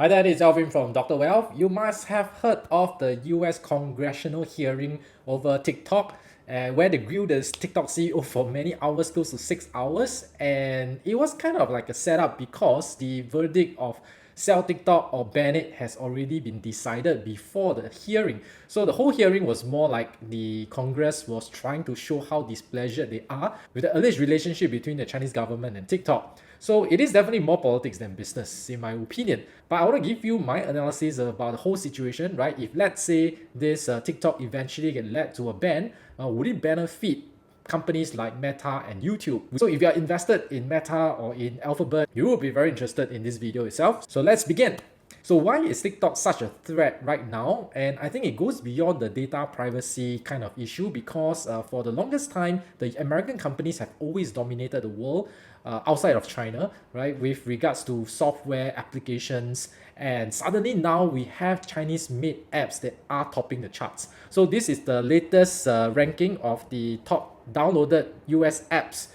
Hi there, it's Alvin from Dr. Wealth. You must have heard of the US congressional hearing over TikTok, where they grilled the TikTok CEO for many hours, close to 6 hours. And it was kind of like a setup because the verdict of sell TikTok or ban it has already been decided before the hearing. So the whole hearing was more like the Congress was trying to show how displeasure they are with the alleged relationship between the Chinese government and TikTok. So it is definitely more politics than business, in my opinion. But I want to give you my analysis about the whole situation, right? If let's say this TikTok eventually get led to a ban, would it benefit companies like Meta and YouTube? So if you are invested in Meta or in Alphabet, you will be very interested in this video itself. So let's begin. So why is TikTok such a threat right now? And I think it goes beyond the data privacy kind of issue because for the longest time, the American companies have always dominated the world outside of China, right? With regards to software applications, and suddenly now we have Chinese-made apps that are topping the charts. So this is the latest ranking of the top downloaded US apps,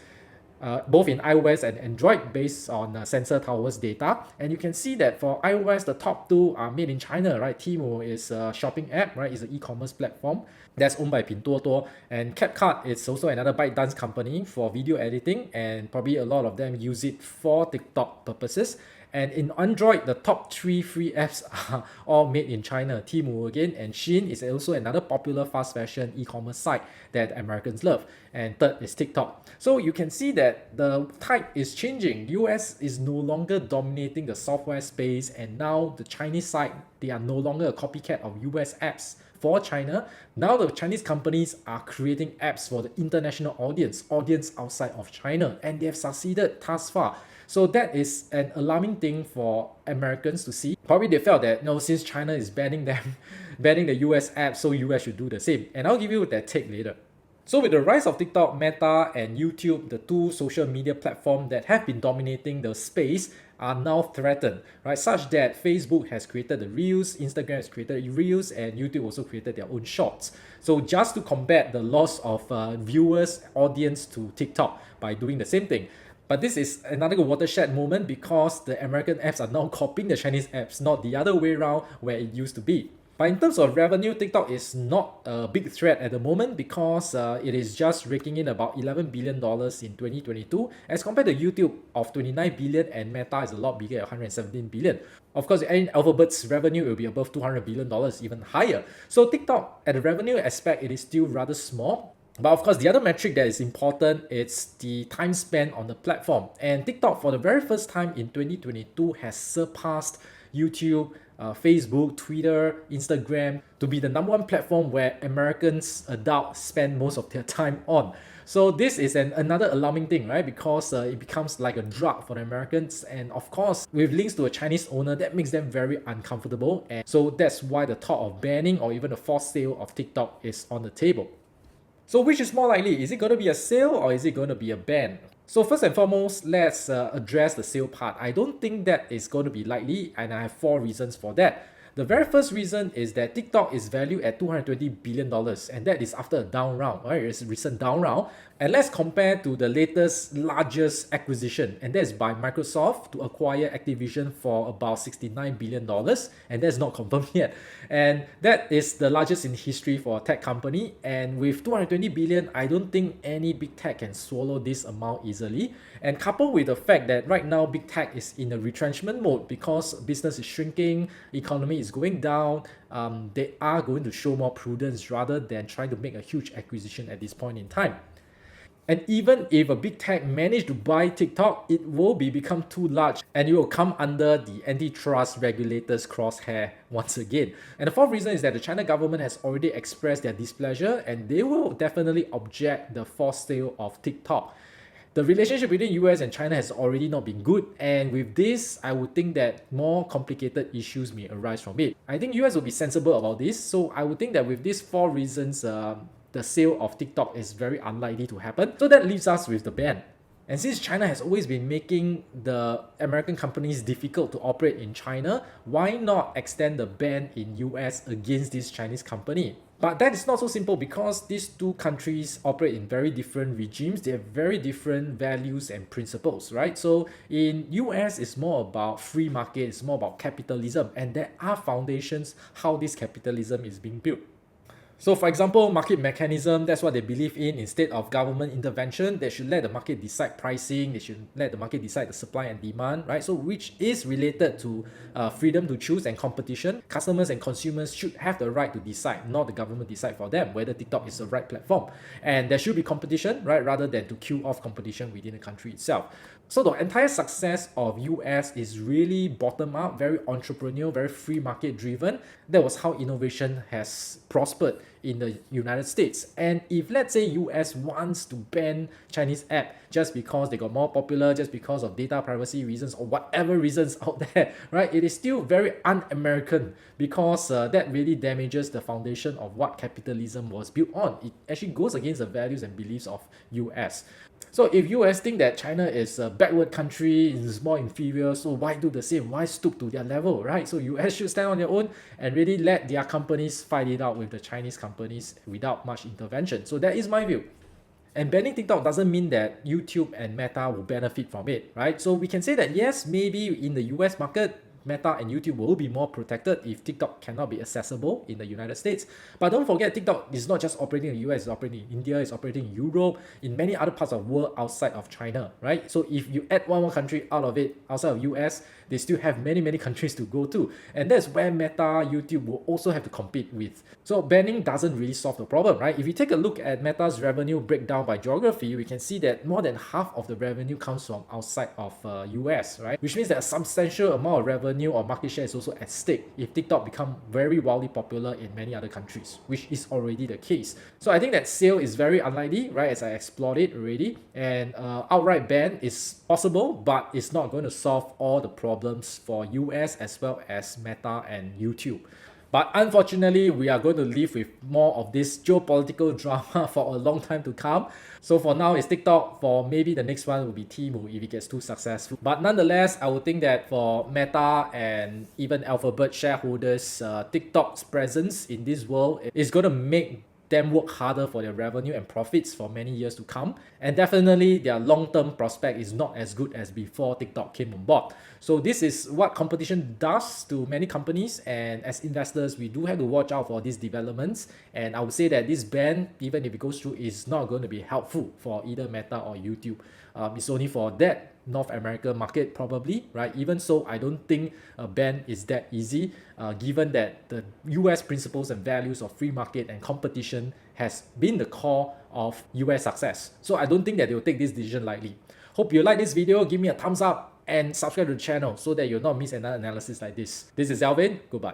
both in iOS and Android based on Sensor Tower's data. And you can see that for iOS, the top two are made in China, right? Temu is a shopping app, right? It's an e-commerce platform that's owned by Pinduoduo. And CapCut is also another ByteDance company for video editing, and probably a lot of them use it for TikTok purposes. And in Android, the top three free apps are all made in China. Temu again, and Shein is also another popular fast fashion e-commerce site that Americans love. And third is TikTok. So you can see that the tide is changing. US is no longer dominating the software space, and now the Chinese side, they are no longer a copycat of US apps for China. Now the Chinese companies are creating apps for the international audience outside of China, and they have succeeded thus far. So that is an alarming thing for Americans to see. Probably they felt that since China is banning them, banning the US apps, so US should do the same. And I'll give you that take later. So with the rise of TikTok, Meta, and YouTube, the two social media platforms that have been dominating the space are now threatened, right? Such that Facebook has created the Reels, Instagram has created Reels, and YouTube also created their own Shorts. So just to combat the loss of viewers, audience to TikTok by doing the same thing. But this is another watershed moment because the American apps are now copying the Chinese apps, not the other way around where it used to be. But in terms of revenue, TikTok is not a big threat at the moment because it is just raking in about $11 billion in 2022 as compared to YouTube of $29 billion, and Meta is a lot bigger at $117 billion. Of course, in Alphabet's revenue, it will be above $200 billion, even higher. So TikTok, at the revenue aspect, it is still rather small. But of course, the other metric that is important is the time spent on the platform. And TikTok, for the very first time in 2022, has surpassed YouTube, Facebook, Twitter, Instagram to be the number one platform where Americans, adults, spend most of their time on. So this is another alarming thing, right? Because it becomes like a drug for the Americans. And of course, with links to a Chinese owner, that makes them very uncomfortable. And so that's why the thought of banning or even a forced sale of TikTok is on the table. So which is more likely? Is it going to be a sale or is it going to be a ban? So first and foremost, let's address the sale part. I don't think that is going to be likely, and I have 4 reasons for that. The very first reason is that TikTok is valued at $220 billion, and that is after a down round, right? It's a recent down round. And let's compare to the latest largest acquisition, and that is by Microsoft to acquire Activision for about $69 billion, and that's not confirmed yet. And that is the largest in history for a tech company. And with $220 billion, I don't think any big tech can swallow this amount easily. And coupled with the fact that right now big tech is in a retrenchment mode because business is shrinking, economy is going down, they are going to show more prudence rather than trying to make a huge acquisition at this point in time. And even if a big tech managed to buy TikTok, it will become too large and it will come under the antitrust regulators' crosshair once again. And the fourth reason is that the China government has already expressed their displeasure and they will definitely object the forced sale of TikTok. The relationship between US and China has already not been good, and with this, I would think that more complicated issues may arise from it. I think US will be sensible about this, so I would think that with these 4 reasons, the sale of TikTok is very unlikely to happen. So that leaves us with the ban. And since China has always been making the American companies difficult to operate in China, why not extend the ban in US against this Chinese company? But that is not so simple because these two countries operate in very different regimes. They have very different values and principles, right? So in US, it's more about free market, it's more about capitalism, and there are foundations how this capitalism is being built. So for example, market mechanism, that's what they believe in. Instead of government intervention, they should let the market decide pricing, they should let the market decide the supply and demand, right? So which is related to freedom to choose and competition. Customers and consumers should have the right to decide, not the government decide for them whether TikTok is the right platform. And there should be competition, right, rather than to kill off competition within the country itself. So the entire success of US is really bottom up, very entrepreneurial, very free market driven. That was how innovation has prospered in the United States. And if let's say US wants to ban Chinese app just because they got more popular, just because of data privacy reasons or whatever reasons out there, right? It is still very un-American because that really damages the foundation of what capitalism was built on. It actually goes against the values and beliefs of US. So if US think that China is a backward country, is more inferior, so why do the same? Why stoop to their level, right? So US should stand on their own and really let their companies fight it out with the Chinese companies without much intervention. So that is my view. And banning TikTok doesn't mean that YouTube and Meta will benefit from it, right? So we can say that yes, maybe in the US market, Meta and YouTube will be more protected if TikTok cannot be accessible in the United States. But don't forget, TikTok is not just operating in the US, it's operating in India, it's operating in Europe, in many other parts of the world outside of China, right? So if you add one more country out of it, outside of US, they still have many, many countries to go to. And that's where Meta, YouTube will also have to compete with. So banning doesn't really solve the problem, right? If you take a look at Meta's revenue breakdown by geography, we can see that more than half of the revenue comes from outside of US, right? Which means that a substantial amount of revenue or market share is also at stake if TikTok become very wildly popular in many other countries, which is already the case. So I think that sale is very unlikely, right, as I explored it already. And outright ban is possible, but it's not going to solve all the problems for US as well as Meta and YouTube. But unfortunately, we are going to live with more of this geopolitical drama for a long time to come. So for now, it's TikTok. For maybe the next one will be Temu if it gets too successful. But nonetheless, I would think that for Meta and even Alphabet shareholders, TikTok's presence in this world is going to make them work harder for their revenue and profits for many years to come. And definitely their long-term prospect is not as good as before TikTok came on board. So this is what competition does to many companies, and as investors we do have to watch out for these developments. And I would say that this ban, even if it goes through, is not going to be helpful for either Meta or YouTube. It's only for that North America market probably, right? Even so, I don't think a ban is that easy, given that the US principles and values of free market and competition has been the core of US success. So I don't think that they will take this decision lightly. Hope you like this video. Give me a thumbs up and subscribe to the channel so that you'll not miss another analysis like this. This is Alvin. Goodbye.